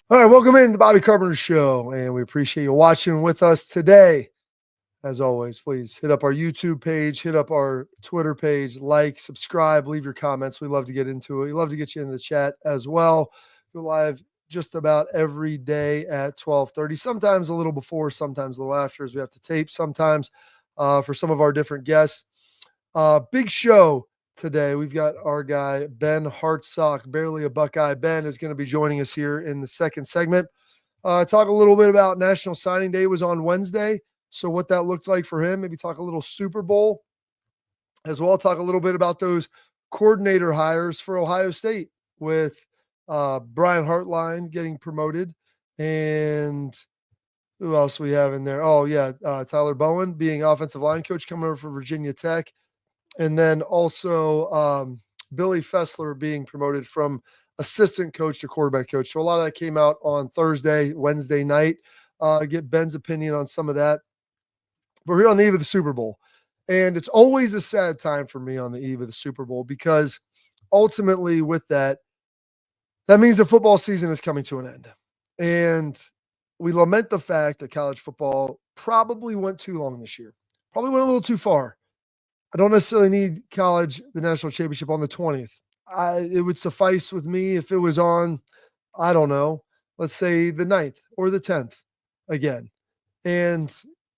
All right, welcome in to the Bobby Carpenter Show, and we appreciate you watching with us today. As always, please hit up our YouTube page, hit up our Twitter page, like, subscribe, leave your comments. We love to get into it. We love to get you in the chat as well. Go live just about every day at 12:30. Sometimes a little before, sometimes a little after, as we have to tape sometimes for some of our different guests. Big show today. We've got our guy, Ben Hartsock, barely a Buckeye. Ben is going to be joining us here in the second segment. Talk a little bit about National Signing Day was on Wednesday. So what that looked like for him, maybe talk a little Super Bowl as well. Talk a little bit about those coordinator hires for Ohio State with Brian Hartline getting promoted. And who else we have in there? Oh, yeah, Tyler Bowen being offensive line coach coming over for Virginia Tech. And then also Billy Fessler being promoted from assistant coach to quarterback coach. So a lot of that came out on Wednesday night. Get Ben's opinion on some of that. We're here on the eve of the Super Bowl. And it's always a sad time for me on the eve of the Super Bowl because ultimately with that means the football season is coming to an end. And we lament the fact that college football probably went too long this year, probably went a little too far. I don't necessarily need the national championship on the 20th. It would suffice with me if it was on, I don't know, let's say the 9th or the 10th again. And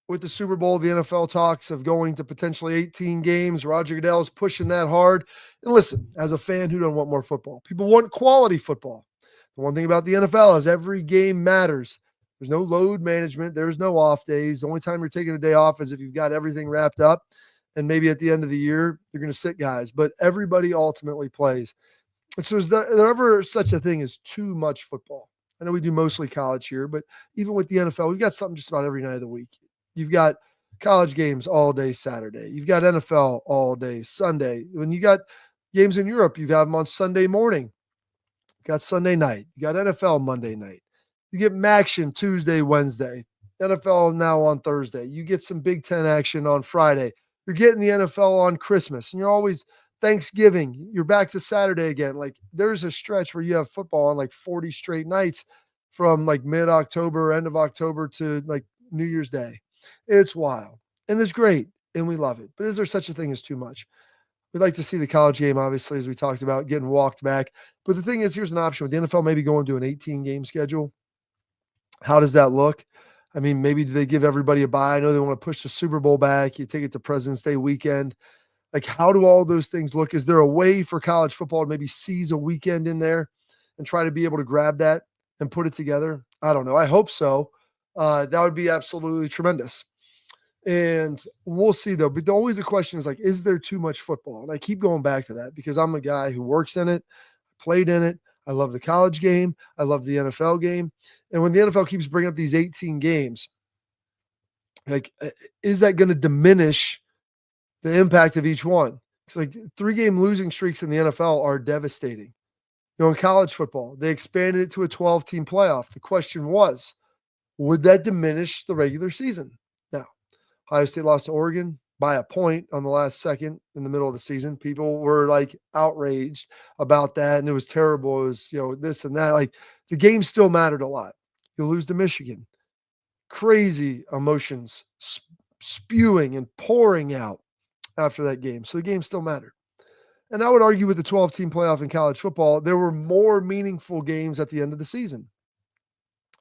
with the Super Bowl, the NFL talks of going to potentially 18 games. Roger Goodell is pushing that hard. And listen, as a fan, who don't want more football? People want quality football. The one thing about the NFL is every game matters. There's no load management. There's no off days. The only time you're taking a day off is if you've got everything wrapped up. And maybe at the end of the year, you're going to sit guys. But everybody ultimately plays. And so is there ever such a thing as too much football? I know we do mostly college here, but even with the NFL, we've got something just about every night of the week. You've got college games all day Saturday. You've got NFL all day Sunday. When you got games in Europe, you have them on Sunday morning. You got Sunday night. You got NFL Monday night. You get action Tuesday, Wednesday. NFL now on Thursday. You get some Big Ten action on Friday. You're getting the NFL on Christmas, and you're always Thanksgiving. You're back to Saturday again. Like there's a stretch where you have football on like 40 straight nights from like mid-October, end of October to like New Year's Day. It's wild and it's great and we love it. But is there such a thing as too much? We'd like to see the college game, obviously, as we talked about, getting walked back. But the thing is, here's an option with the NFL maybe going to an 18-game schedule. How does that look? I mean, maybe do they give everybody a bye? I know they want to push the Super Bowl back. You take it to President's Day weekend. Like, how do all those things look? Is there a way for college football to maybe seize a weekend in there and try to be able to grab that and put it together? I don't know. I hope so. That would be absolutely tremendous. And we'll see, though. But always the question is, like, is there too much football? And I keep going back to that because I'm a guy who works in it, played in it. I love the college game. I love the NFL game. And when the NFL keeps bringing up these 18 games, like, is that going to diminish the impact of each one? It's like 3-game losing streaks in the NFL are devastating. You know, in college football, they expanded it to a 12-team playoff. The question was, would that diminish the regular season? Now, Ohio State lost to Oregon by a point on the last second in the middle of the season. People were like outraged about that, and it was terrible. It was, this and that. Like the game still mattered a lot. You lose to Michigan. Crazy emotions spewing and pouring out after that game. So the game still mattered. And I would argue with the 12-team playoff in college football, there were more meaningful games at the end of the season.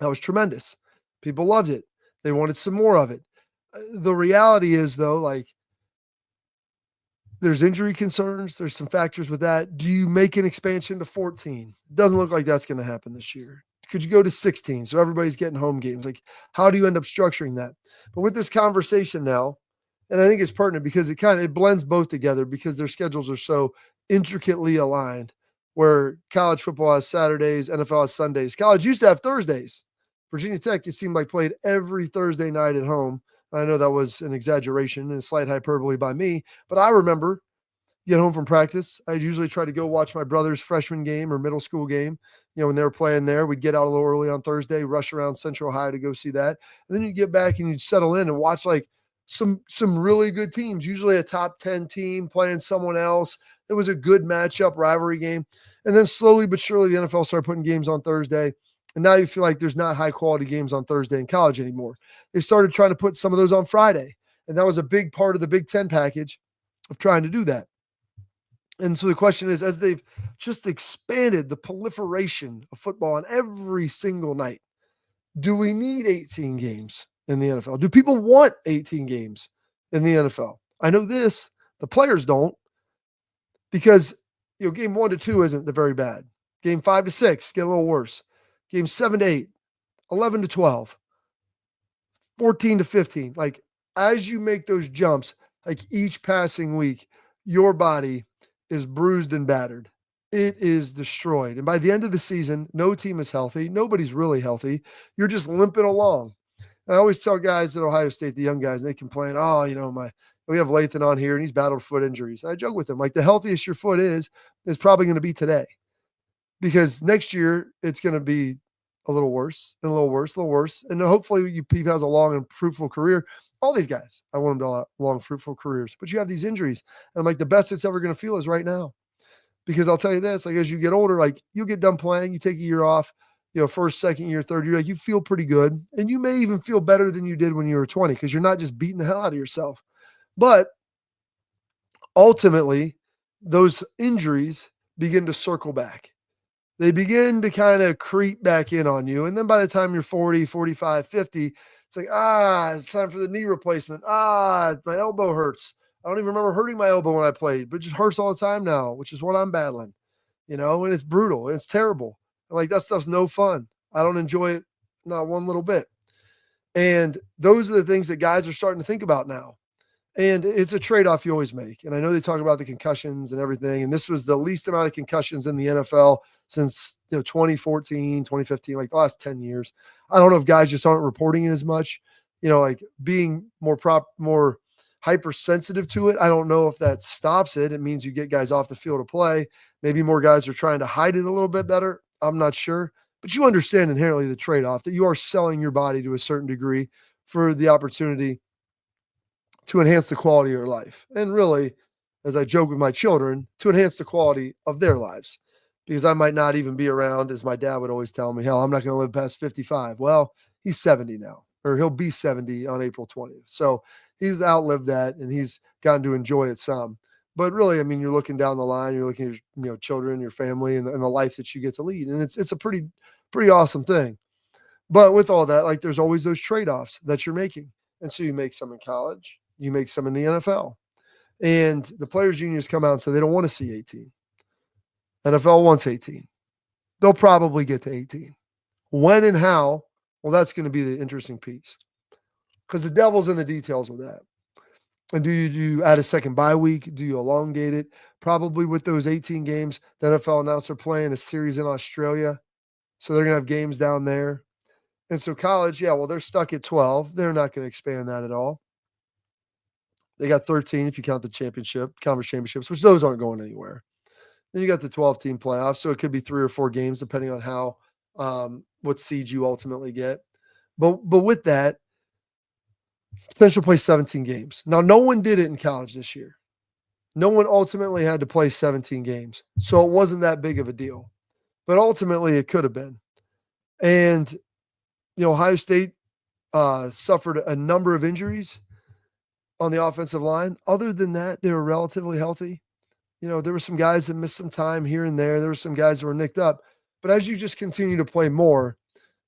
That was tremendous. People loved it. They wanted some more of it. The reality is, though, like there's injury concerns. There's some factors with that. Do you make an expansion to 14? It doesn't look like that's going to happen this year. Could you go to 16 so everybody's getting home games? Like, how do you end up structuring that? But with this conversation now, and I think it's pertinent because it blends both together because their schedules are so intricately aligned where college football has Saturdays, NFL has Sundays. College used to have Thursdays. Virginia Tech, it seemed like, played every Thursday night at home. I know that was an exaggeration and a slight hyperbole by me, but I remember get home from practice. I'd usually try to go watch my brother's freshman game or middle school game. When they were playing there, we'd get out a little early on Thursday, rush around Central Ohio to go see that. And then you'd get back and you'd settle in and watch like some really good teams, usually a top 10 team playing someone else. It was a good matchup, rivalry game. And then slowly but surely the NFL started putting games on Thursday. And now you feel like there's not high quality games on Thursday in college anymore. They started trying to put some of those on Friday. And that was a big part of the Big Ten package of trying to do that. And so the question is, as they've just expanded the proliferation of football on every single night, do we need 18 games in the NFL? Do people want 18 games in the NFL? I know this, the players don't, because game 1 to 2 isn't the very bad. Game 5 to 6 get a little worse. Game 7 to 8, 11 to 12, 14 to 15. Like, as you make those jumps, like each passing week, your body is bruised and battered. It is destroyed. And by the end of the season, no team is healthy. Nobody's really healthy. You're just limping along. And I always tell guys at Ohio State, the young guys, and they complain, we have Lathan on here and he's battled foot injuries. And I joke with them, like, the healthiest your foot is probably going to be today, because next year it's going to be a little worse and a little worse, a little worse. And hopefully he has a long and fruitful career. All these guys, I want them to have long, fruitful careers, but you have these injuries. And I'm like, the best it's ever going to feel is right now. Because I'll tell you this, like, as you get older, like, you'll get done playing, you take a year off, first, second year, third year, like, you feel pretty good. And you may even feel better than you did when you were 20, because you're not just beating the hell out of yourself. But ultimately, those injuries begin to circle back. They begin to kind of creep back in on you. And then by the time you're 40, 45, 50, it's like, it's time for the knee replacement. My elbow hurts. I don't even remember hurting my elbow when I played, but it just hurts all the time now, which is what I'm battling, and it's brutal. And it's terrible. And like, that stuff's no fun. I don't enjoy it, not one little bit. And those are the things that guys are starting to think about now. And it's a trade-off you always make. And I know they talk about the concussions and everything, and this was the least amount of concussions in the NFL since 2014, 2015, like the last 10 years. I don't know if guys just aren't reporting it as much, like being more hypersensitive to it. I don't know if that stops it. It means you get guys off the field to play. Maybe more guys are trying to hide it a little bit better. I'm not sure. But you understand inherently the trade-off, that you are selling your body to a certain degree for the opportunity to enhance the quality of your life. And really, as I joke with my children, to enhance the quality of their lives. Because I might not even be around, as my dad would always tell me, hell, I'm not going to live past 55. Well, he's 70 now, or he'll be 70 on April 20th. So he's outlived that, and he's gotten to enjoy it some. But really, I mean, you're looking down the line, you're looking at your children, your family, and the life that you get to lead. And it's a pretty awesome thing. But with all that, like, there's always those trade-offs that you're making. And so you make some in college, you make some in the NFL. And the players' unions come out and say they don't want to see 18. NFL wants 18. They'll probably get to 18. When and how, well, that's going to be the interesting piece. Because the devil's in the details of that. And do you add a second bye week? Do you elongate it? Probably with those 18 games, the NFL announced they're playing a series in Australia. So they're going to have games down there. And so college, they're stuck at 12. They're not going to expand that at all. They got 13 if you count the conference championships, which those aren't going anywhere. Then you got the 12-team playoffs, so it could be 3 or 4 games depending on how what seed you ultimately get. But with that, potential play 17 games. Now, no one did it in college this year. No one ultimately had to play 17 games, so it wasn't that big of a deal. But ultimately, it could have been. And Ohio State suffered a number of injuries on the offensive line. Other than that, they were relatively healthy. There were some guys that missed some time here and there. There were some guys that were nicked up. But as you just continue to play more,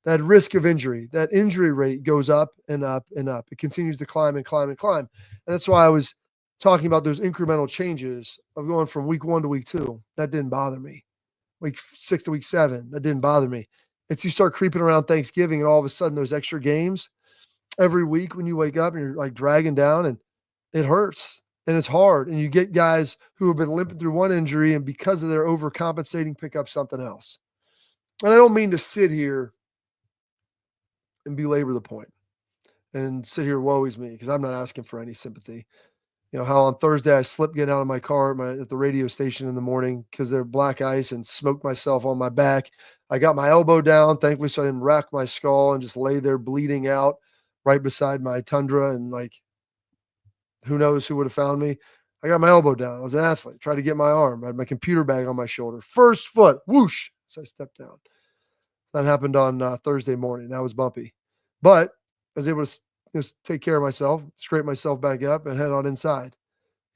that risk of injury, that injury rate goes up and up and up. It continues to climb and climb and climb. And that's why I was talking about those incremental changes of going from week 1 to week 2. That didn't bother me. Week 6 to week 7, that didn't bother me. It's you start creeping around Thanksgiving, and all of a sudden those extra games every week when you wake up and you're like dragging down, and it hurts and it's hard. And you get guys who have been limping through one injury, and because of their overcompensating, pick up something else. And I don't mean to sit here and belabor the point and sit here, woe is me, because I'm not asking for any sympathy. How on Thursday I slipped getting out of my car at the radio station in the morning because they're black ice, and smoked myself on my back. I got my elbow down, thankfully, so I didn't rack my skull and just lay there bleeding out right beside my Tundra. And like, who knows who would have found me? I got my elbow down. I was an athlete. Tried to get my arm. I had my computer bag on my shoulder. First foot, whoosh, as I stepped down. That happened on Thursday morning. That was bumpy, but I was able to just take care of myself, scrape myself back up, and head on inside.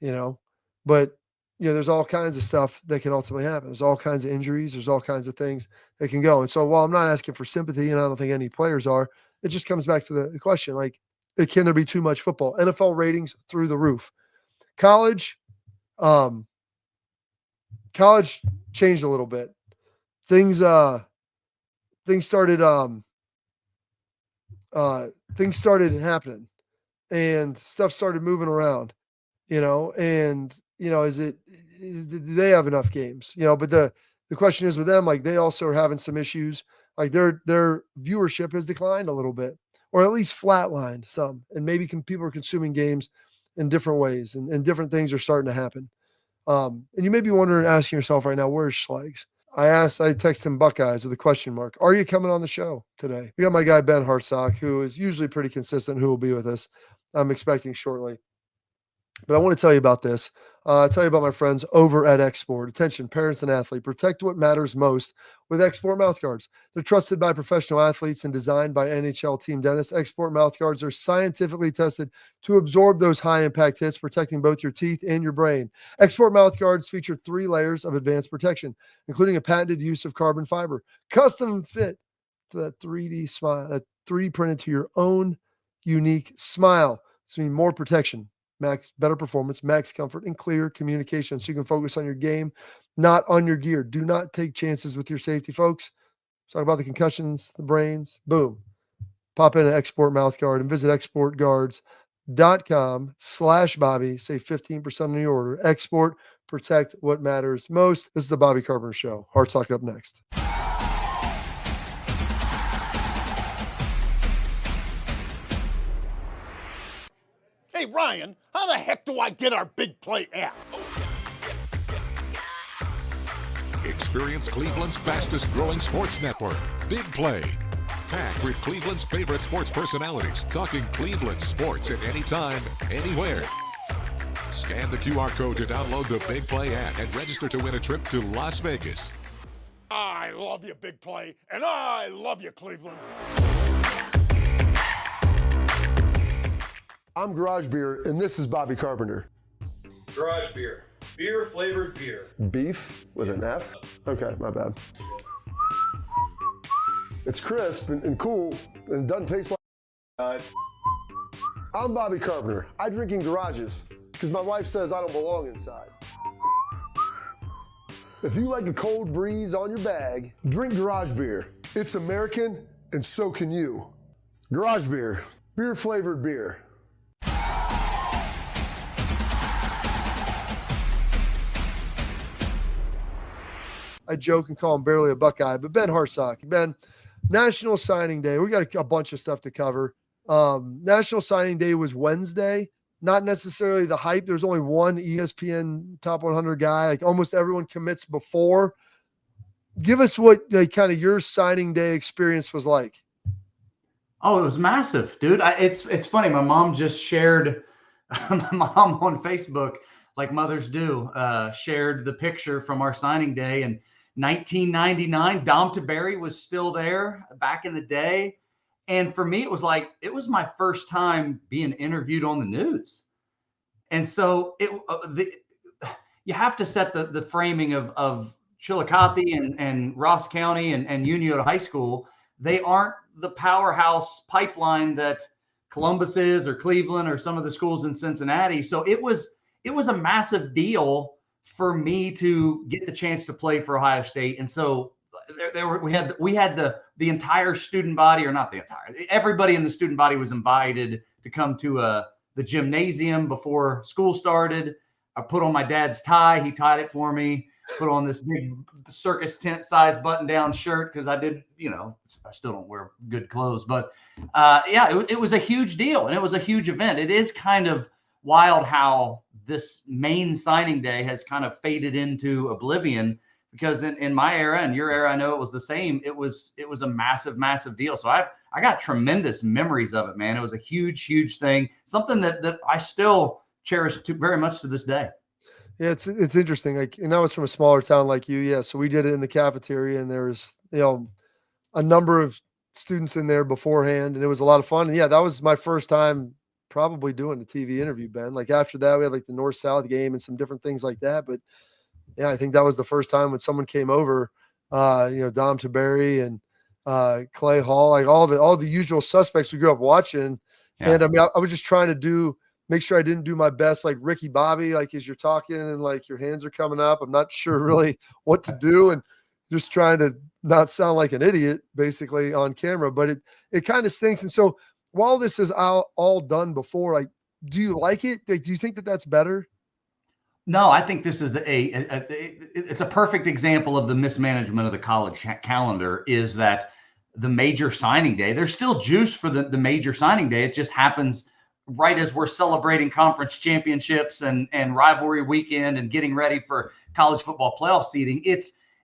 You know, but there's all kinds of stuff that can ultimately happen. There's all kinds of injuries. There's all kinds of things that can go. And so, while I'm not asking for sympathy, and I don't think any players are, it just comes back to the question: like, can there be too much football? NFL ratings through the roof. College, um, college changed a little bit. Things things started things started happening and stuff started moving around, and do they have enough games? But the question is with them, like, they also are having some issues. Like, their viewership has declined a little bit, or at least flatlined some, and maybe people are consuming games in different ways, and different things are starting to happen. And you may be wondering, asking yourself right now, where's Schlegs? I texted him Buckeyes with a question mark. Are you coming on the show today? We got my guy, Ben Hartsock, who is usually pretty consistent, who will be with us. I'm expecting shortly. But I want to tell you about this. Tell you about my friends over at Export. Attention, parents and athletes. Protect what matters most with Export mouthguards. They're trusted by professional athletes and designed by NHL team dentists. Export mouthguards are scientifically tested to absorb those high-impact hits, protecting both your teeth and your brain. Export mouthguards feature 3 layers of advanced protection, including a patented use of carbon fiber, custom fit to that 3D smile, that 3D printed to your own unique smile. So you need more protection, max better performance, max comfort, and clear communication, so you can focus on your game, not on your gear. Do not take chances with your safety, folks. Talk about the concussions, the brains. Boom. Pop in an Export mouthguard and visit exportguards.com/Bobby. Save 15% on your order. Export, protect what matters most. This is the Bobby Carpenter Show. Hartsock up next. Hey, Ryan, how the heck do I get our Big Play app? Experience Cleveland's fastest growing sports network, Big Play. Packed with Cleveland's favorite sports personalities, talking Cleveland sports at any time, anywhere. Scan the QR code to download the Big Play app and register to win a trip to Las Vegas. I love you, Big Play, and I love you, Cleveland. I'm Garage Beer, and this is Bobby Carpenter. Garage Beer. Beer flavored beer. Beef with an F? Okay, my bad. It's crisp and cool, and it doesn't taste like... I'm Bobby Carpenter. I drink in garages because my wife says I don't belong inside. If you like a cold breeze on your bag, drink Garage Beer. It's American, and so can you. Garage Beer. Beer flavored beer. I joke and call him barely a Buckeye, but Ben Hartsock. Ben, National Signing Day. We got a bunch of stuff to cover. National Signing Day was Wednesday. Not necessarily the hype. There's only one ESPN Top 100 guy. Like, almost everyone commits before. Give us what kind of your signing day experience was like. Oh, it was massive, dude. It's funny. My mom just shared. My mom on Facebook, like mothers do, shared the picture from our signing day in 1999. Dom Taberry was still there back in the day. And for me, it was my first time being interviewed on the news. And so you have to set the framing of Chillicothe and Ross County and Union High School. They aren't the powerhouse pipeline that Columbus is, or Cleveland, or some of the schools in Cincinnati. So it was a massive deal for me to get the chance to play for Ohio State. And so we had the entire student body, or not the entire, everybody in the student body was invited to come to the gymnasium before school started. I put on my dad's tie. He tied it for me. Put on this big circus tent size button down shirt, because I did, I still don't wear good clothes, but it was a huge deal, and it was a huge event. It is kind of wild how this main signing day has kind of faded into oblivion, because in my era and your era, I know it was the same. It was a massive, massive deal. So I got tremendous memories of it, man. It was a huge, huge thing. Something that I still cherish very much to this day. Yeah, it's interesting. Like, and I was from a smaller town like you. Yeah. So we did it in the cafeteria, and there was, a number of students in there beforehand, and it was a lot of fun. And yeah, that was my first time probably doing a TV interview, Ben. Like after that, we had like the North-South game and some different things like that. But yeah, I think that was the first time when someone came over, Dom Taberry and Clay Hall, like all the usual suspects we grew up watching. Yeah. And I mean, I was just trying to make sure I didn't do my best, like Ricky Bobby, like as you're talking and like your hands are coming up. I'm not sure really what to do, and just trying to not sound like an idiot basically on camera, but it kind of stinks. And so while this is all done before, like, do you like it? Like, do you think that that's better? No, I think this is it's a perfect example of the mismanagement of the college calendar. Is that the major signing day? There's still juice for the major signing day. It just happens right as we're celebrating conference championships and rivalry weekend and getting ready for college football playoff seeding.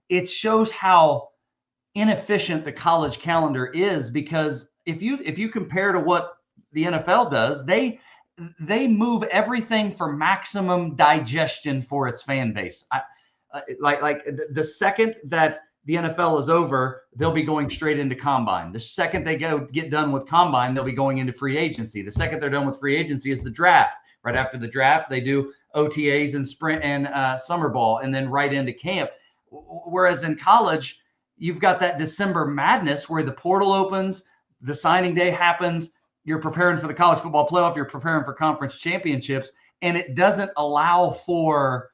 It shows how inefficient the college calendar is, because if you compare to what the NFL does, they move everything for maximum digestion for its fan base. Like the second that the NFL is over, they'll be going straight into combine. The second they get done with combine, they'll be going into free agency. The second they're done with free agency is the draft. Right after the draft, they do OTAs and sprint and summer ball, and then right into camp. Whereas in college, you've got that December madness where the portal opens, the signing day happens, you're preparing for the college football playoff, you're preparing for conference championships, and it doesn't allow for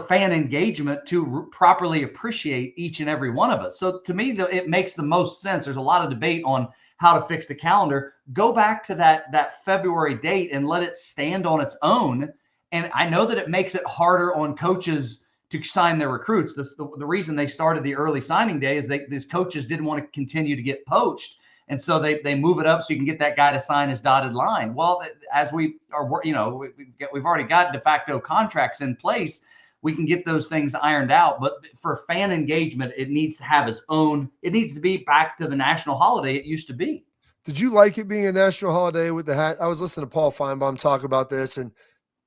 fan engagement to properly appreciate each and every one of us. So to me, it makes the most sense. There's a lot of debate on how to fix the calendar. Go back to that February date and let it stand on its own. And I know that it makes it harder on coaches to sign their recruits. The reason they started the early signing day is these coaches didn't want to continue to get poached. And so they move it up so you can get that guy to sign his dotted line. Well, as we are, we've already got de facto contracts in place. We can get those things ironed out. But for fan engagement, it needs to have its own. It needs to be back to the national holiday it used to be. Did you like it being a national holiday with the hat? I was listening to Paul Feinbaum talk about this, and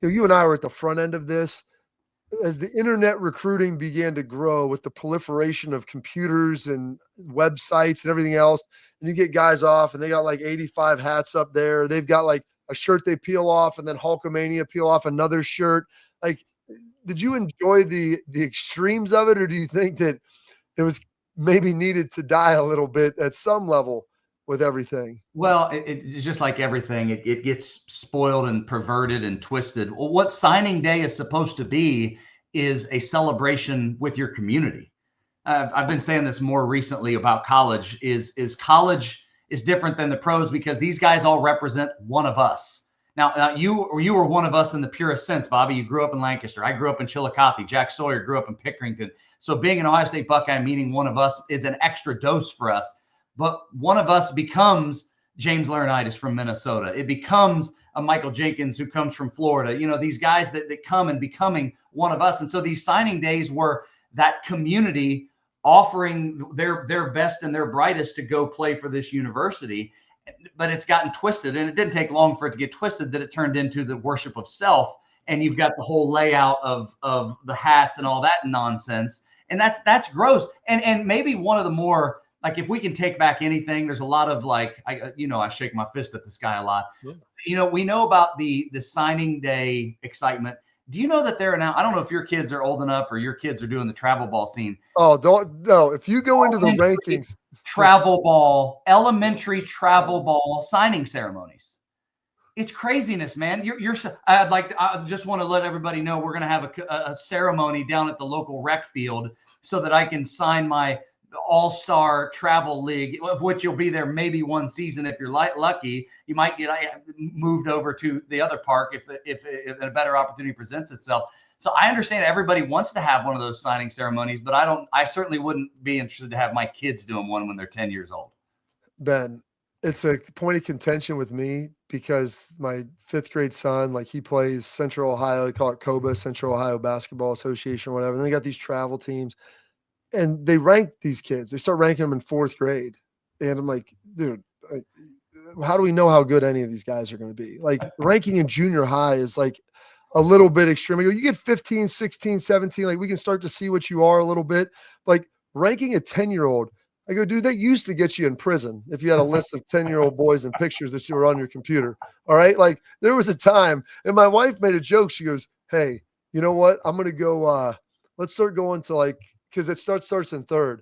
you and I were at the front end of this. As the internet recruiting began to grow with the proliferation of computers and websites and everything else, and you get guys off and they got like 85 hats up there. They've got like a shirt they peel off and then Hulkamania peel off another shirt. Like, did you enjoy the extremes of it, or do you think that it was maybe needed to die a little bit at some level with everything? Well, it's just like everything. It gets spoiled and perverted and twisted. Well, what signing day is supposed to be is a celebration with your community. I've been saying this more recently about college. Is college is different than the pros because these guys all represent one of us. Now you were one of us in the purest sense, Bobby. You grew up in Lancaster. I grew up in Chillicothe. Jack Sawyer grew up in Pickerington. So being an Ohio State Buckeye, meaning one of us, is an extra dose for us. But one of us becomes James Laurinaitis from Minnesota. It becomes a Michael Jenkins who comes from Florida. These guys that come and becoming one of us. And so these signing days were that community offering their best and their brightest to go play for this university. But it's gotten twisted, and it didn't take long for it to get twisted that it turned into the worship of self. And you've got the whole layout of the hats and all that nonsense. And that's gross. And maybe one of the more, like, if we can take back anything, there's a lot of like, I shake my fist at the sky a lot. Yeah. We know about the signing day excitement. Do you know that they're now, I don't know if your kids are old enough or your kids are doing the travel ball scene. Oh, no. If you go into the rankings, elementary travel ball signing ceremonies. It's craziness, man. I just want to let everybody know we're going to have a ceremony down at the local rec field so that I can sign my all-star travel league, of which you'll be there maybe one season. If you're lucky, you might get moved over to the other park if a better opportunity presents itself. So I understand everybody wants to have one of those signing ceremonies, but I certainly wouldn't be interested to have my kids doing one when they're 10 years old. Ben, it's a point of contention with me because my 5th grade son, like, he plays Central Ohio. They call it COBA, Central Ohio Basketball Association, or whatever. And they got these travel teams. And they rank these kids. They start ranking them in 4th grade. And I'm like, dude, how do we know how good any of these guys are going to be? Like, ranking in junior high is like a little bit extreme. You get 15, 16, 17, like, we can start to see what you are a little bit. Like, ranking a 10-year-old, I go, dude, that used to get you in prison if you had a list of 10-year-old boys and pictures that you were on your computer. All right. Like there was a time, and my wife made a joke. She goes, hey, you know what? I'm going to go, let's start going to like, because it starts in third.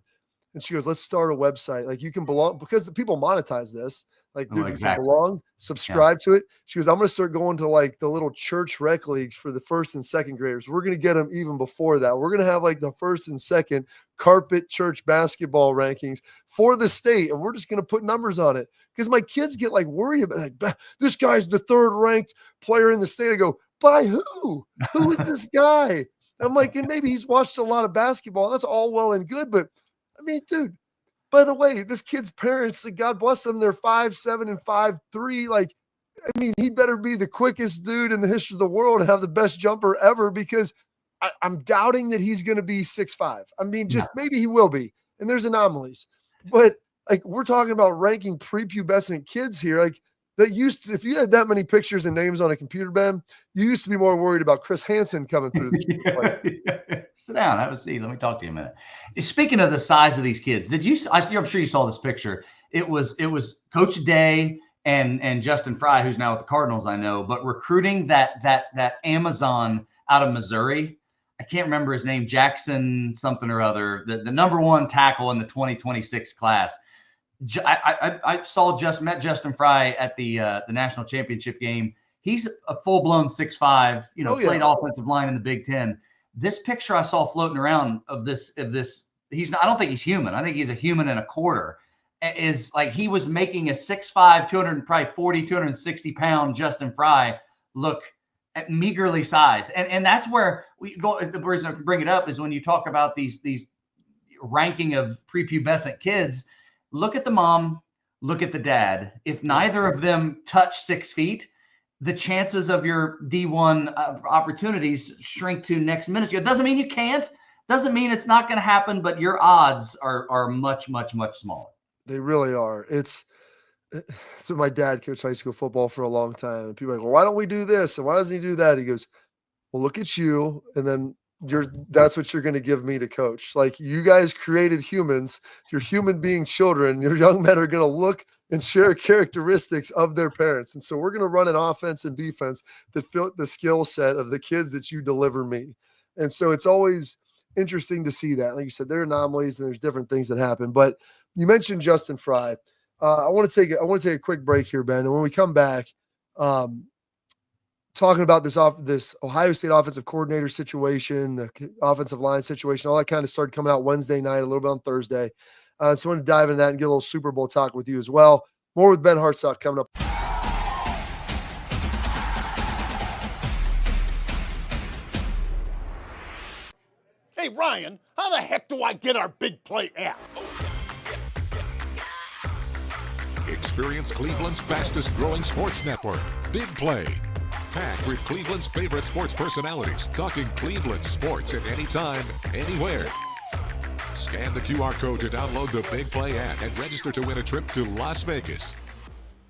And she goes, let's start a website. Like you can belong, because the people monetize this. Like, dude, you can belong, subscribe to it. She goes, I'm going to start going to like the little church rec leagues for the first and second graders. We're going to get them even before that. We're going to have like the first and second carpet church basketball rankings for the state. And we're just going to put numbers on it. Because my kids get like worried about like, this guy's the third ranked player in the state. I go, by who? Who is this guy? I'm like, and maybe he's watched a lot of basketball. That's all well and good. But I mean, dude, by the way, this kid's parents, God bless them, they're 5'7" and 5'3". Like, I mean, he better be the quickest dude in the history of the world and have the best jumper ever, because I'm doubting that he's going to be 6'5". I mean, just maybe he will be. And there's anomalies. But like, we're talking about ranking prepubescent kids here. Like, that used to, if you had that many pictures and names on a computer, Ben, you used to be more worried about Chris Hansen coming through the Sit down, have a seat. Let me talk to you a minute. Speaking of the size of these kids, I'm sure you saw this picture. It was Coach Day and Justin Fry, who's now with the Cardinals, I know, but recruiting that Amazon out of Missouri. I can't remember his name, Jackson something or other, the number one tackle in the 2026 class. I met Justin Fry at the national championship game. He's a full-blown 6'5", played offensive line in the Big Ten. This picture I saw floating around of this, he's not, I don't think he's human. I think he's a human and a quarter. Is like he was making a 6'5", 260-pound Justin Fry look at meagerly sized. And that's where we go. The reason I bring it up is when you talk about these ranking of prepubescent kids. Look at the mom, look at the dad. If neither of them touch 6 feet, the chances of your D1 opportunities shrink to next minuscule. It doesn't mean you can't. Doesn't mean it's not going to happen, but your odds are much, much, much smaller. They really are. So my dad coached high school football for a long time. And people are like, well, why don't we do this? And why doesn't he do that? He goes, well, look at you. And then that's what you're going to give me to coach. Like, you guys created humans, you're human being children. Your young men are going to look and share characteristics of their parents. And so we're going to run an offense and defense that fit the skill set of the kids that you deliver me. And so it's always interesting to see that. Like you said, there are anomalies and there's different things that happen, but you mentioned Justin Fry. I want to take a quick break here, Ben. And when we come back, talking about this Ohio State offensive coordinator situation, the offensive line situation, all that kind of started coming out Wednesday night, a little bit on Thursday. So I want to dive into that and get a little Super Bowl talk with you as well. More with Ben Hartsock coming up. Hey, Ryan, how the heck do I get our Big Play app? Experience Cleveland's fastest growing sports network, Big Play. Packed with Cleveland's favorite sports personalities, talking Cleveland sports at any time, anywhere. Scan the QR code to download the Big Play app and register to win a trip to Las Vegas.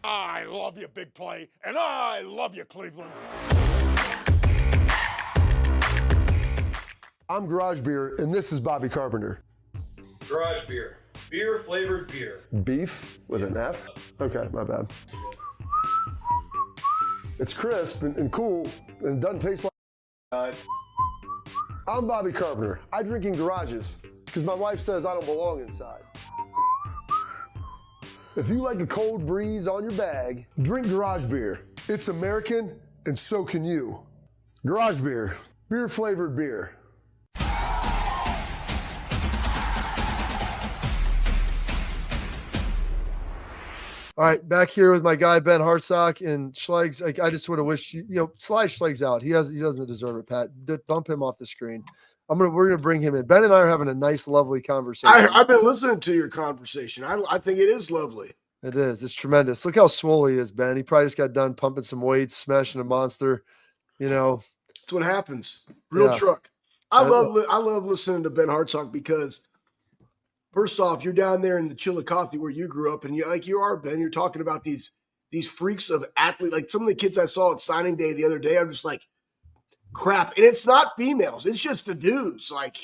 I love you, Big Play, and I love you, Cleveland. I'm Garage Beer, and this is Bobby Carpenter. Garage beer. Beer flavored beer. Beef with an F? Okay, my bad. It's crisp and cool and doesn't taste like. I'm Bobby Carpenter. I drink in garages because my wife says I don't belong inside. If you like a cold breeze on your bag, drink Garage Beer. It's American, and so can you. Garage Beer. Beer flavored beer. All right, back here with my guy Ben Hartsock and Schlegs. I just would have wished slide Schlegs out. He doesn't deserve it, Pat. Bump him off the screen. We're gonna bring him in. Ben and I are having a nice, lovely conversation. I've been listening to your conversation. I think it is lovely. It is. It's tremendous. Look how swole he is, Ben. He probably just got done pumping some weights, smashing a monster. That's what happens. Real truck. I love listening to Ben Hartsock because, first off, you're down there in the Chillicothe where you grew up, and you are, Ben. You're talking about these freaks of athletes. Like some of the kids I saw at signing day the other day, I'm just like, crap. And it's not females. It's just the dudes. Like,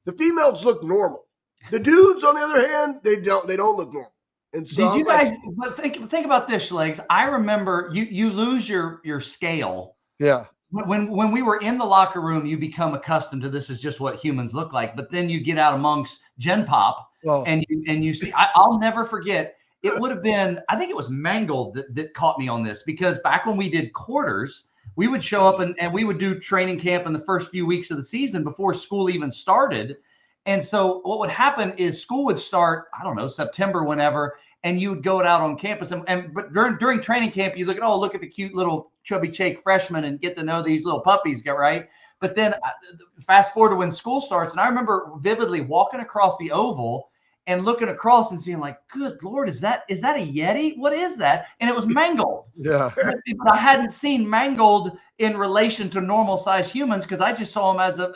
the females look normal. The dudes, on the other hand, they don't look normal. And so Did you guys? But think about this, Schlegs. I remember you lose your scale. Yeah. When we were in the locker room, you become accustomed to this is just what humans look like. But then you get out amongst Gen Pop, and you see. I'll never forget. It would have been, I think it was Mangold that caught me on this, because back when we did quarters, we would show up and we would do training camp in the first few weeks of the season before school even started. And so what would happen is school would start, I don't know, September, whenever, and you would go out on campus. But during training camp, you look at the cute little chubby cheek freshmen and get to know these little puppies, right? But then fast forward to when school starts, and I remember vividly walking across the oval and looking across and seeing, like, good Lord, is that a Yeti? What is that? And it was Mangold. Yeah. But I hadn't seen Mangold in relation to normal sized humans, because I just saw him as a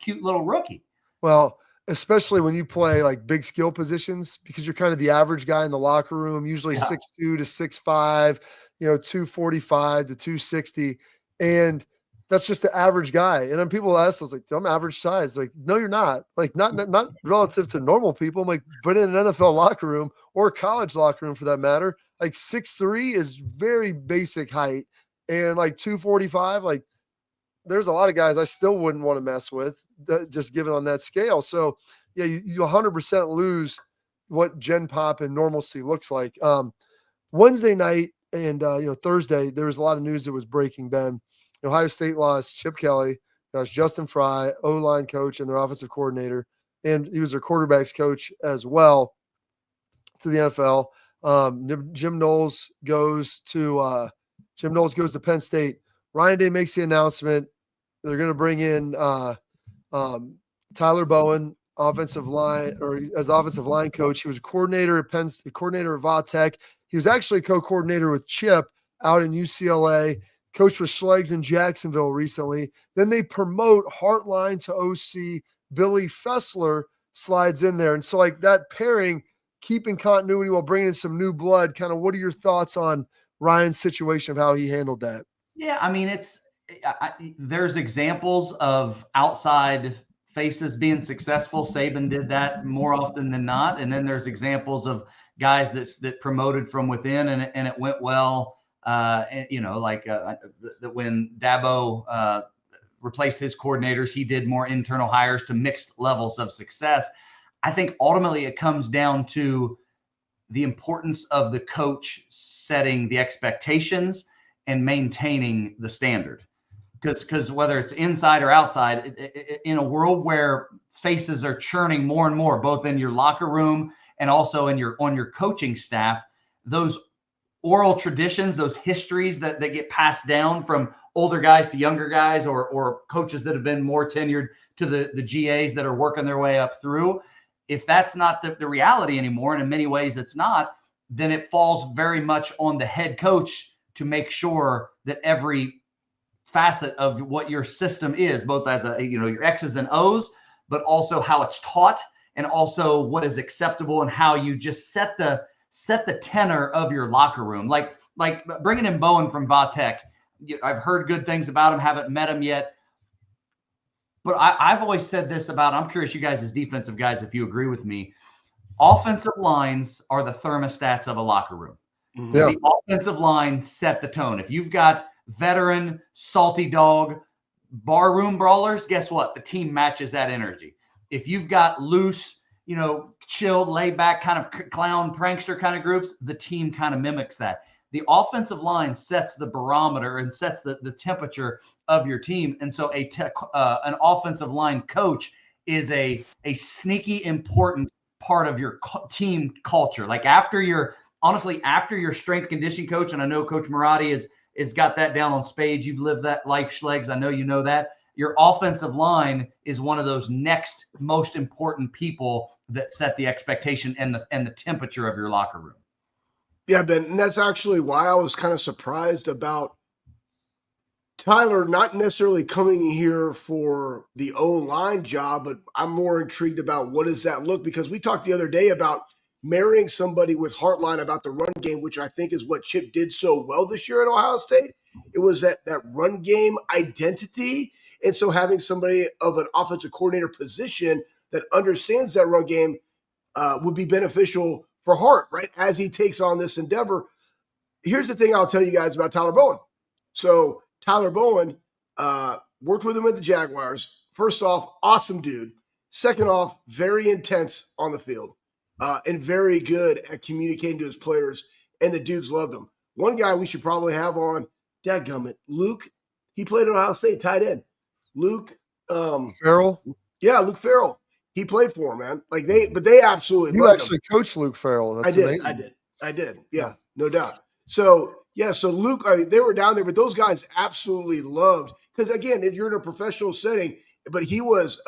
cute little rookie. Well, especially when you play like big skill positions, because you're kind of the average guy in the locker room, usually 6'2" to 6'5", 245 to 260. And that's just the average guy. And then people ask us, like, I'm average size. Like, no, you're not. Like, not relative to normal people. I'm like, but in an NFL locker room or college locker room for that matter, like 6'3" is very basic height. And like 245, like, there's a lot of guys I still wouldn't want to mess with, just given on that scale. So yeah, you 100% lose what Gen Pop and normalcy looks like. Wednesday night and Thursday, there was a lot of news that was breaking, Ben. Ohio State lost Chip Kelly, that's Justin Fry, O-line coach and their offensive coordinator, and he was their quarterbacks coach as well, to the NFL. Jim Knowles goes to Penn State. Ryan Day makes the announcement. They're going to bring in Tyler Bowen, offensive line, or as offensive line coach. He was a coordinator at Penn State, coordinator at Va-Tech. He was actually a co-coordinator with Chip out in UCLA. Coached with Schlegs in Jacksonville recently. Then they promote Hartline to OC. Billy Fessler slides in there. And so, like, that pairing, keeping continuity while bringing in some new blood, kind of what are your thoughts on Ryan's situation of how he handled that? Yeah, I mean, there's examples of outside faces being successful. Saban did that more often than not. And then there's examples of guys that promoted from within and it went well. That when Dabo replaced his coordinators, he did more internal hires to mixed levels of success. I think ultimately it comes down to the importance of the coach setting the expectations and maintaining the standard. Because whether it's inside or outside, in a world where faces are churning more and more, both in your locker room and also on your coaching staff, those oral traditions, those histories that get passed down from older guys to younger guys, or coaches that have been more tenured to the GAs that are working their way up through. If that's not the reality anymore, and in many ways it's not, then it falls very much on the head coach to make sure that every facet of what your system is, both as your X's and O's, but also how it's taught, and also what is acceptable, and how you just set the tenor of your locker room. Like bringing in Bowen from Va-Tech. I've heard good things about him, haven't met him yet. But I've always said this about, I'm curious, you guys as defensive guys, if you agree with me, offensive lines are the thermostats of a locker room. Yeah. The offensive line set the tone. If you've got veteran, salty dog, barroom brawlers, guess what? The team matches that energy. If you've got loose, chilled, laid back kind of clown prankster kind of groups, the team kind of mimics that. The offensive line sets the barometer and sets the temperature of your team. And so an offensive line coach is a sneaky important part of your team culture. Like after your strength conditioning coach, and I know Coach Marotti is got that down on spades. You've lived that life, Schlegs. I know you know that. Your offensive line is one of those next most important people that set the expectation and the temperature of your locker room. Yeah, Ben, and that's actually why I was kind of surprised about Tyler not necessarily coming here for the O-line job, but I'm more intrigued about what does that look, because we talked the other day about marrying somebody with Hartline about the run game, which I think is what Chip did so well this year at Ohio State. It was that run game identity. And so having somebody of an offensive coordinator position that understands that run game would be beneficial for Hart, right, as he takes on this endeavor. Here's the thing I'll tell you guys about Tyler Bowen. So Tyler Bowen worked with him at the Jaguars. First off, awesome dude. Second off, very intense on the field and very good at communicating to his players, and the dudes loved him. One guy we should probably have on, dadgummit, Luke. He played at Ohio State, tight end. Luke Farrell? Yeah, Luke Farrell. He played for him, man. Like they absolutely You loved actually him. coached Luke Farrell. That's amazing. I did. Yeah, no doubt. So Luke, they were down there, but those guys absolutely loved, because again, if you're in a professional setting, but he was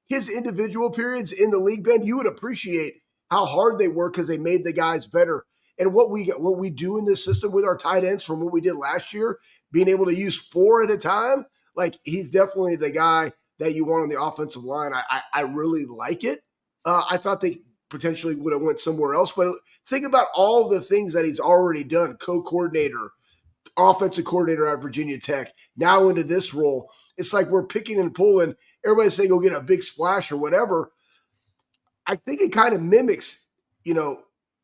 his individual periods in the league, Ben, you would appreciate how hard they were because they made the guys better. And what we do in this system with our tight ends from what we did last year, being able to use 4 at a time, like he's definitely the guy that you want on the offensive line. I really like it. I thought they potentially would have went somewhere else, but think about all the things that he's already done: co-coordinator, offensive coordinator at Virginia Tech, now into this role. It's like we're picking and pulling. Everybody's saying go get a big splash or whatever. I think it kind of mimics,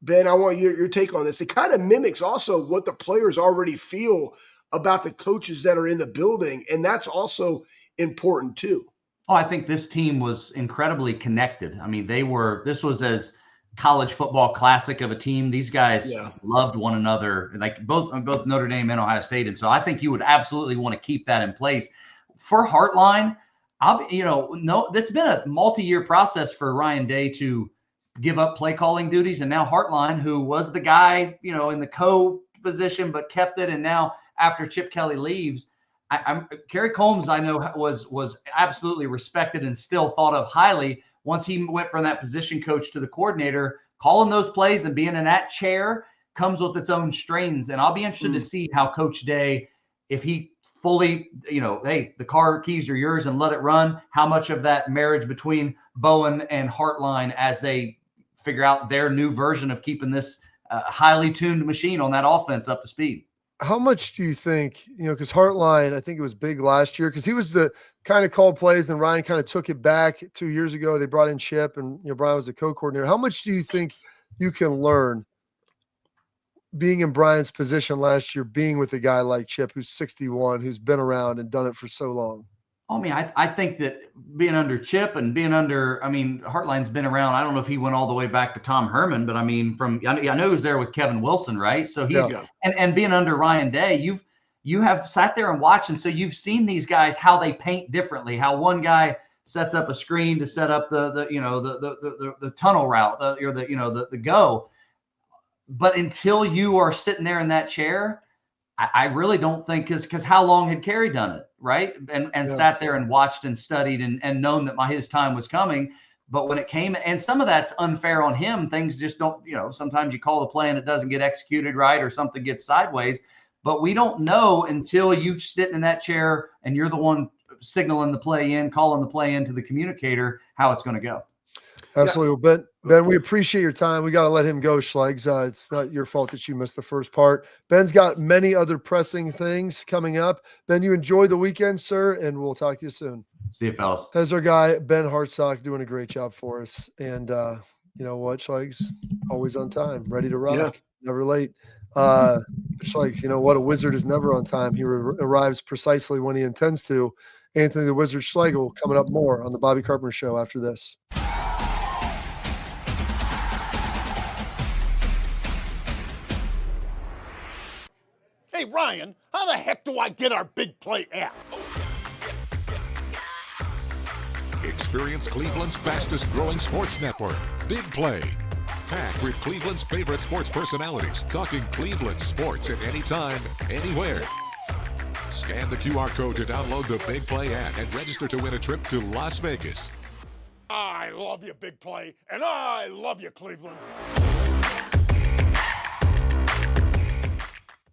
Ben, I want your take on this. It kind of mimics also what the players already feel about the coaches that are in the building, and that's also important too. Oh, I think this team was incredibly connected. I mean, this was as college football classic of a team. These guys loved one another, like both Notre Dame and Ohio State. And so I think you would absolutely want to keep that in place. For Hartline, that's been a multi-year process for Ryan Day to give up play calling duties. And now Hartline, who was the guy, in the co-position, but kept it. And now after Chip Kelly leaves, Kerry Combs, I know, was absolutely respected and still thought of highly once he went from that position coach to the coordinator. Calling those plays and being in that chair comes with its own strains. And I'll be interested to see how Coach Day, if he fully, hey, the car keys are yours and let it run, how much of that marriage between Bowen and Hartline as they figure out their new version of keeping this highly tuned machine on that offense up to speed. How much do you think, because Hartline, I think it was big last year because he was the kind of called plays and Ryan kind of took it back 2 years ago. They brought in Chip and, Brian was the co-coordinator. How much do you think you can learn being in Brian's position last year, being with a guy like Chip, who's 61, who's been around and done it for so long? I mean, I think that being under Chip and being under, Hartline's been around. I don't know if he went all the way back to Tom Herman, but I know he was there with Kevin Wilson, right? So and being under Ryan Day, you have sat there and watched, and so you've seen these guys, how they paint differently, how one guy sets up a screen to set up the tunnel route, the go. But until you are sitting there in that chair, I really don't think, because how long had Kerry done it, right? And sat there and watched and studied and known that his time was coming. But when it came, and some of that's unfair on him, things just don't, sometimes you call the play and it doesn't get executed right or something gets sideways. But we don't know until you sit in that chair and you're the one signaling the play in, calling the play in to the communicator, how it's going to go. Absolutely. Well, Ben, we appreciate your time. We got to let him go, Schlegs. It's not your fault that you missed the first part. Ben's got many other pressing things coming up. Ben, you enjoy the weekend, sir, and we'll talk to you soon. See you, fellas. There's our guy, Ben Hartsock, doing a great job for us. And you know what, Schlegs? Always on time, ready to rock, never late. Schlegs, you know what? A wizard is never on time. He arrives precisely when he intends to. Anthony the Wizard Schlegel coming up more on the Bobby Carpenter Show after this. Hey, Ryan, how the heck do I get our Big Play app? Experience Cleveland's fastest growing sports network, Big Play. Packed with Cleveland's favorite sports personalities, talking Cleveland sports at any time, anywhere. Scan the QR code to download the Big Play app and register to win a trip to Las Vegas. I love you, Big Play, and I love you, Cleveland.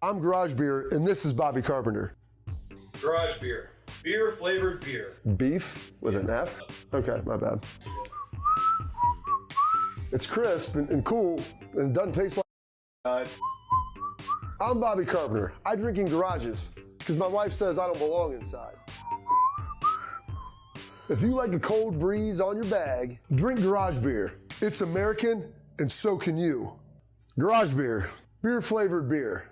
I'm Garage Beer, and this is Bobby Carpenter. Garage beer. Beer flavored beer. Beef with an F? Okay, my bad. It's crisp and cool and doesn't taste like. I'm Bobby Carpenter. I drink in garages because my wife says I don't belong inside. If you like a cold breeze on your bag, drink garage beer. It's American, and so can you. Garage beer, beer flavored beer.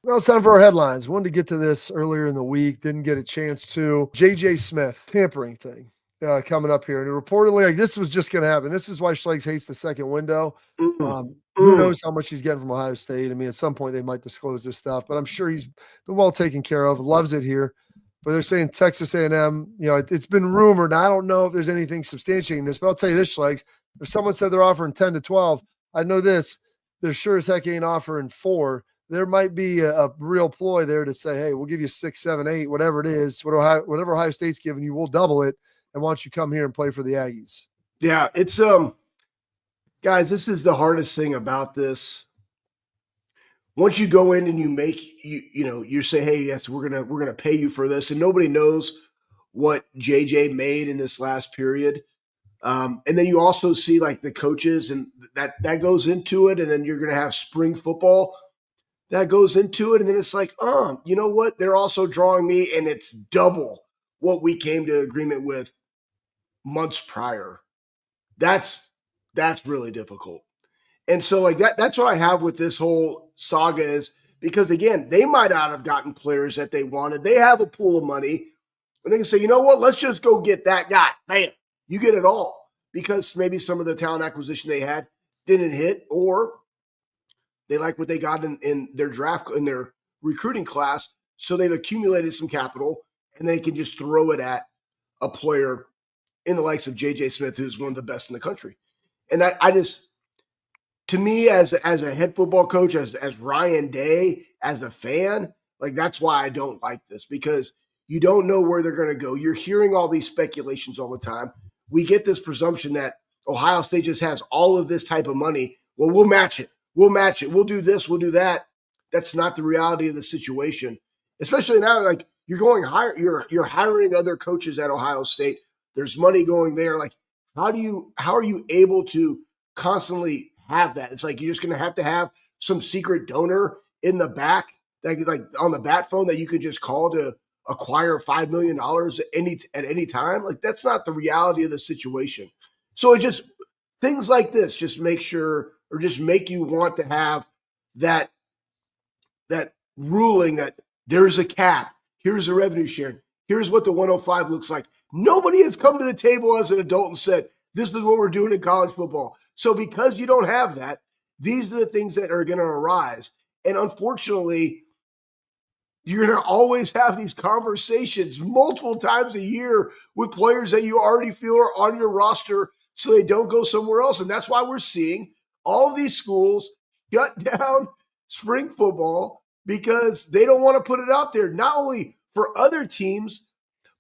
Well, it's time for our headlines. Wanted to get to this earlier in the week, didn't get a chance to. J.J. Smith, tampering thing coming up here. And reportedly, like, this was just going to happen. This is why Schlegels hates the second window. Who knows how much he's getting from Ohio State? I mean, at some point they might disclose this stuff, but I'm sure he's been well taken care of, loves it here. But they're saying Texas A&M, it's been rumored. And I don't know if there's anything substantiating this, but I'll tell you this, Schlegels. If someone said they're offering 10 to 12, I know this. They're sure as heck ain't offering 4. There might be a real ploy there to say, hey, we'll give you 6, 7, 8, whatever it is, whatever Ohio State's giving you, we'll double it. And why don't you come here and play for the Aggies? Yeah, it's guys, this is the hardest thing about this. Once you go in and you make you say, hey, yes, we're gonna pay you for this, and nobody knows what JJ made in this last period. And then you also see like the coaches, and that goes into it, and then you're gonna have spring football. That goes into it, and then it's like, you know what? They're also drawing me, and it's double what we came to agreement with months prior. That's really difficult. And so like that's what I have with this whole saga is because, again, they might not have gotten players that they wanted. They have a pool of money, and they can say, you know what? Let's just go get that guy. Bam, you get it all because maybe some of the talent acquisition they had didn't hit, or they like what they got in their draft, in their recruiting class. So they've accumulated some capital and they can just throw it at a player in the likes of J.J. Smith, who's one of the best in the country. And I just, to me, as a head football coach, as Ryan Day, as a fan, like that's why I don't like this, because you don't know where they're going to go. You're hearing all these speculations all the time. We get this presumption that Ohio State just has all of this type of money. Well, we'll match it. We'll match it. We'll do this. We'll do that. That's not the reality of the situation, especially now. Like you're hiring other coaches at Ohio State. There's money going there. Like how are you able to constantly have that? It's like you're just going to have some secret donor in the back that like on the bat phone that you could just call to acquire $5 million at any time. Like that's not the reality of the situation. So it just things like this just make sure, or just make you want to have that ruling that there's a cap, here's a revenue sharing, here's what the 105 looks like. Nobody has come to the table as an adult and said, this is what we're doing in college football. So because you don't have that, these are the things that are going to arise. And unfortunately, you're going to always have these conversations multiple times a year with players that you already feel are on your roster so they don't go somewhere else. And that's why we're seeing all of these schools shut down spring football because they don't want to put it out there, not only for other teams,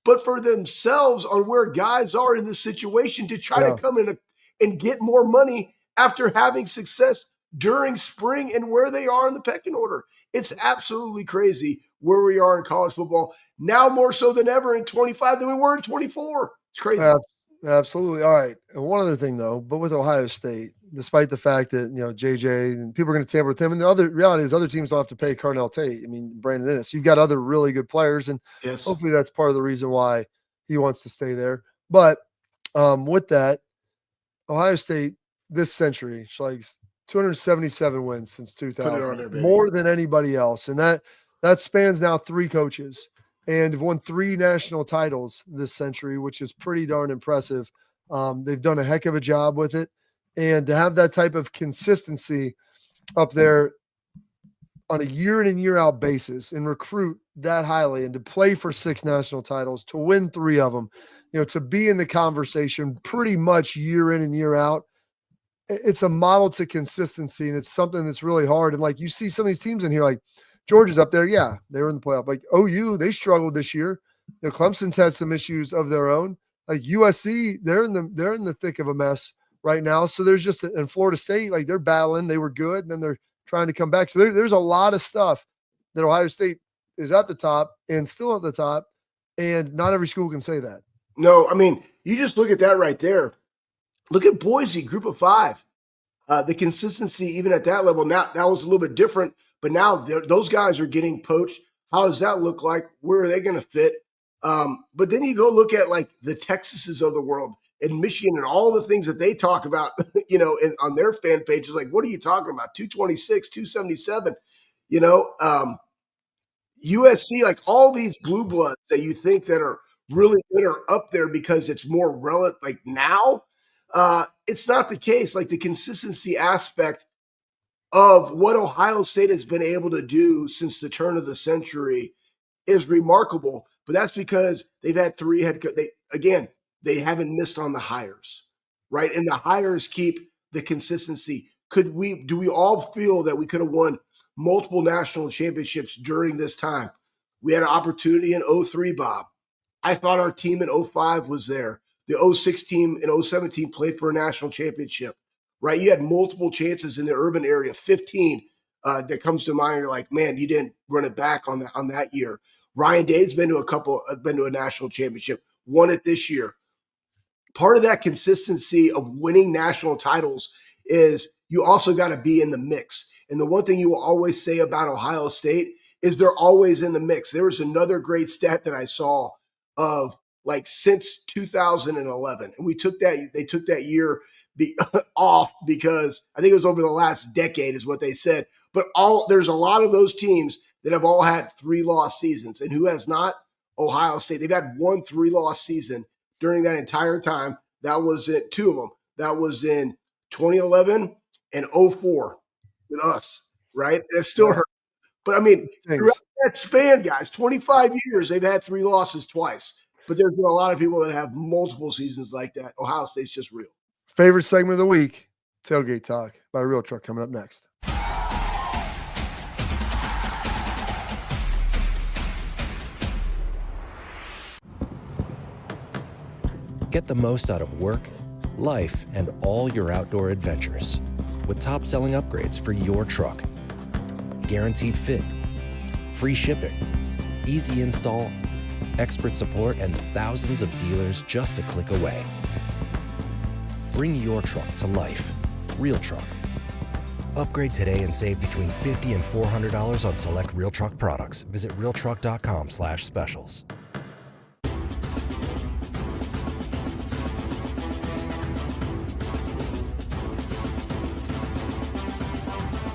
but for themselves on where guys are in this situation to try to come in and get more money after having success during spring and where they are in the pecking order. It's absolutely crazy where we are in college football now, more so than ever in 25 than we were in 24. It's crazy. Absolutely. All right. And one other thing, though, but with Ohio State, despite the fact that, JJ and people are going to tamper with him, and the other reality is other teams don't have to pay Carnell Tate. I mean, Brandon Ennis. You've got other really good players, and hopefully that's part of the reason why he wants to stay there. But with that, Ohio State this century, like 277 wins since 2000, more than anybody else. And that spans now 3 coaches. And have won 3 national titles this century, which is pretty darn impressive. They've done a heck of a job with it. And to have that type of consistency up there on a year in and year out basis and recruit that highly and to play for 6 national titles, to win 3 of them, to be in the conversation pretty much year in and year out, it's a model to consistency, and it's something that's really hard. And like you see some of these teams in here, like Georgia's up there. Yeah, they were in the playoff. Like OU, they struggled this year. Clemson's had some issues of their own. Like USC, they're in the thick of a mess right now. So there's just, in Florida State, like they're battling. They were good, and then they're trying to come back. So there's a lot of stuff that Ohio State is at the top and still at the top, and not every school can say that. No, I mean, you just look at that right there. Look at Boise, group of 5. The consistency, even at that level, now that was a little bit different. But now those guys are getting poached. How does that look like? Where are they going to fit? But then you go look at like the Texases of the world and Michigan and all the things that they talk about, on their fan pages. Like, what are you talking about? 226, 277, USC, like all these blue bloods that you think that are really good are up there because it's more relevant. Like now, it's not the case. Like the consistency aspect of what Ohio State has been able to do since the turn of the century is remarkable. But that's because they've had three head coaches. They haven't missed on the hires, right? And the hires keep the consistency. Do we all feel that we could have won multiple national championships during this time? We had an opportunity in 03, Bob. I thought our team in 05 was there. The 06 team and 07 team played for a national championship, right? You had multiple chances in the urban area, 15 that comes to mind. You're like, man, you didn't run it back on that year. Ryan Day's been to a national championship, won it this year. Part of that consistency of winning national titles is you also got to be in the mix. And the one thing you will always say about Ohio State is they're always in the mix. There was another great stat that I saw of like since 2011, and they took that year off because I think it was over the last decade is what they said. But there's a lot of those teams that have all had 3-loss seasons, and who has not? Ohio State. They've had 1 3-loss season during that entire time. That was it. 2 of them. That was in 2011 and 04 with us, right? That still hurt. But I mean, throughout that span, guys, 25 years, they've had 3 losses twice. But there's been a lot of people that have multiple seasons like that. Ohio State's just real. Favorite segment of the week, Tailgate Talk by Real Truck, coming up next. Get the most out of work, life, and all your outdoor adventures with top-selling upgrades for your truck. Guaranteed fit, free shipping, easy install, expert support, and thousands of dealers just a click away. Bring your truck to life. Real Truck. Upgrade today and save between $50 and $400 on select Real Truck products. Visit realtruck.com/specials.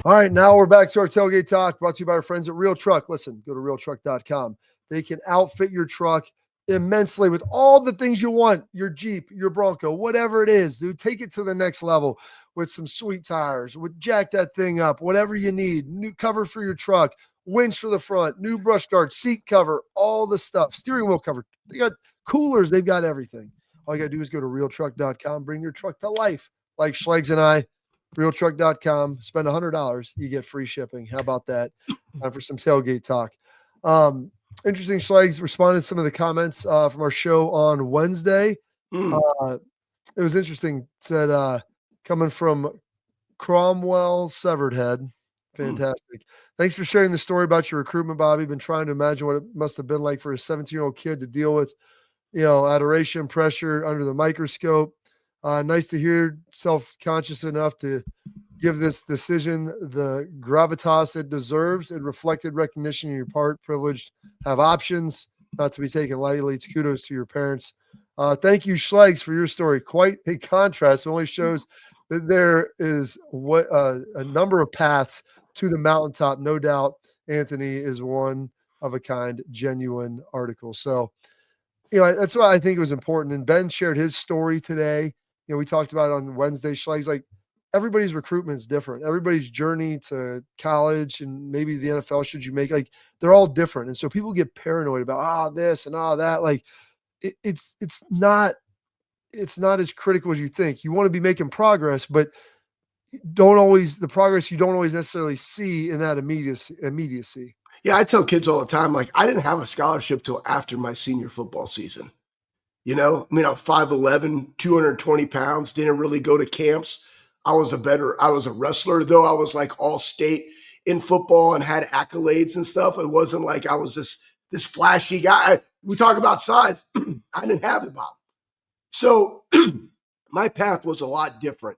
All right, now we're back to our Tailgate Talk, brought to you by our friends at Real Truck. Listen, go to realtruck.com. They can outfit your truck immensely with all the things you want, your Jeep, your Bronco, whatever it is, dude. Take it to the next level with some sweet tires, jack that thing up, whatever you need. New cover for your truck, winch for the front, new brush guard, seat cover, all the stuff, steering wheel cover. They got coolers. They've got everything. All you got to do is go to realtruck.com, bring your truck to life. Like Schlegs and I, realtruck.com, spend $100, you get free shipping. How about that? Time for some Tailgate Talk. Interesting, Schlegs responded to some of the comments from our show on Wednesday. It was interesting. It said, coming from Cromwell Severed Head. Fantastic. Thanks for sharing the story about your recruitment, Bobby. Been trying to imagine what it must have been like for a 17-year-old kid to deal with, adoration, pressure under the microscope. Nice to hear self-conscious enough to give this decision the gravitas it deserves. It reflected recognition on your part. Privileged, have options, not to be taken lightly. Kudos to your parents. Thank you, Schlegs, for your story. Quite a contrast. It only shows that there is a number of paths to the mountaintop. No doubt Anthony is one of a kind, genuine article. So, that's why I think it was important. And Ben shared his story today. We talked about it on Wednesday. Schlegs, like, everybody's recruitment is different. Everybody's journey to college and maybe the NFL, should you make, like, they're all different. And so people get paranoid about, this and that. Like, it's not as critical as you think. You want to be making progress, but the progress you don't always necessarily see in that immediacy. Yeah, I tell kids all the time, like, I didn't have a scholarship till after my senior football season. I'm 5'11", 220 pounds, didn't really go to camps. I was a wrestler, though I was like all state in football and had accolades and stuff. It wasn't like I was this flashy guy. We talk about size. I didn't have it, Bob. So my path was a lot different.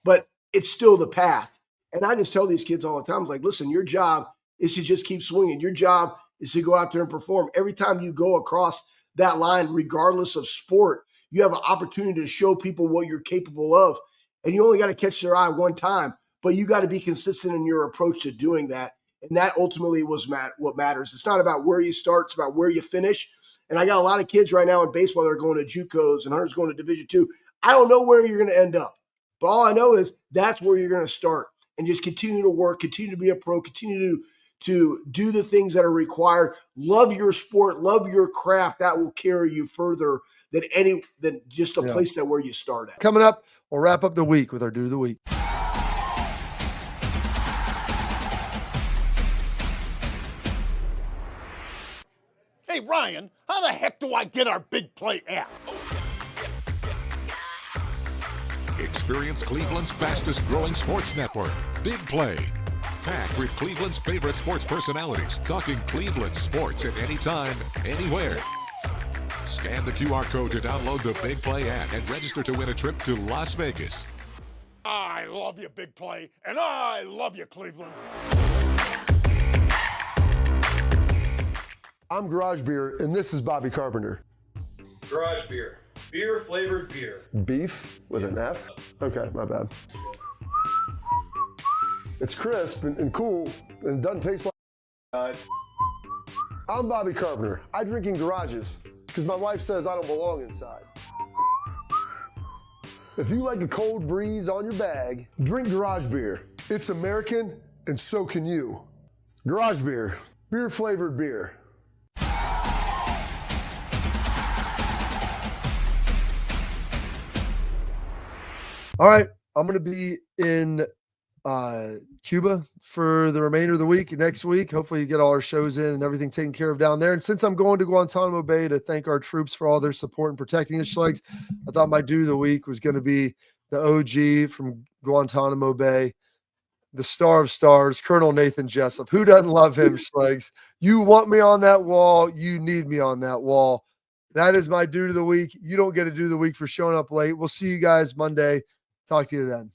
But it's still the path. And I just tell these kids all the time, it's like, listen, your job is to just keep swinging. Your job is to go out there and perform. Every time you go across that line, regardless of sport, you have an opportunity to show people what you're capable of. And you only got to catch their eye one time, but you got to be consistent in your approach to doing that. And that ultimately was what matters. It's not about where you start, it's about where you finish. And I got a lot of kids right now in baseball that are going to JUCOs and Hunter's going to Division II. I don't know where you're going to end up, but all I know is that's where you're going to start. And just continue to work, continue to be a pro, continue to do the things that are required. Love your sport, love your craft. That will carry you further than just a place that where you start at. Coming up, we'll wrap up the week with our Dude of the Week. Hey, Ryan, how the heck do I get our Big Play app? Experience Cleveland's fastest growing sports network, Big Play. Packed with Cleveland's favorite sports personalities, talking Cleveland sports at any time, anywhere. Scan the QR code to download the Big Play app and register to win a trip to Las Vegas. I love you, Big Play, and I love you, Cleveland. I'm Garage Beer, and this is Bobby Carpenter. Garage beer. Beer flavored beer. Beef with an F? Okay, my bad. It's crisp and cool, and it doesn't taste like. I'm Bobby Carpenter. I drink in garages because my wife says I don't belong inside. If you like a cold breeze on your bag, drink Garage Beer. It's American, and so can you. Garage Beer. Beer flavored beer. All right, I'm going to be in Cuba for the remainder of the week. Next week, hopefully you get all our shows in and everything taken care of down there. And since I'm going to Guantanamo Bay to thank our troops for all their support in protecting the Schlegs, I thought my Dude of the Week was going to be the OG from Guantanamo Bay, the star of stars, Colonel Nathan Jessup. Who doesn't love him, Schlegs? You want me on that wall. You need me on that wall. That is my Dude of the Week. You don't get a Dude of the Week for showing up late. We'll see you guys Monday. Talk to you then.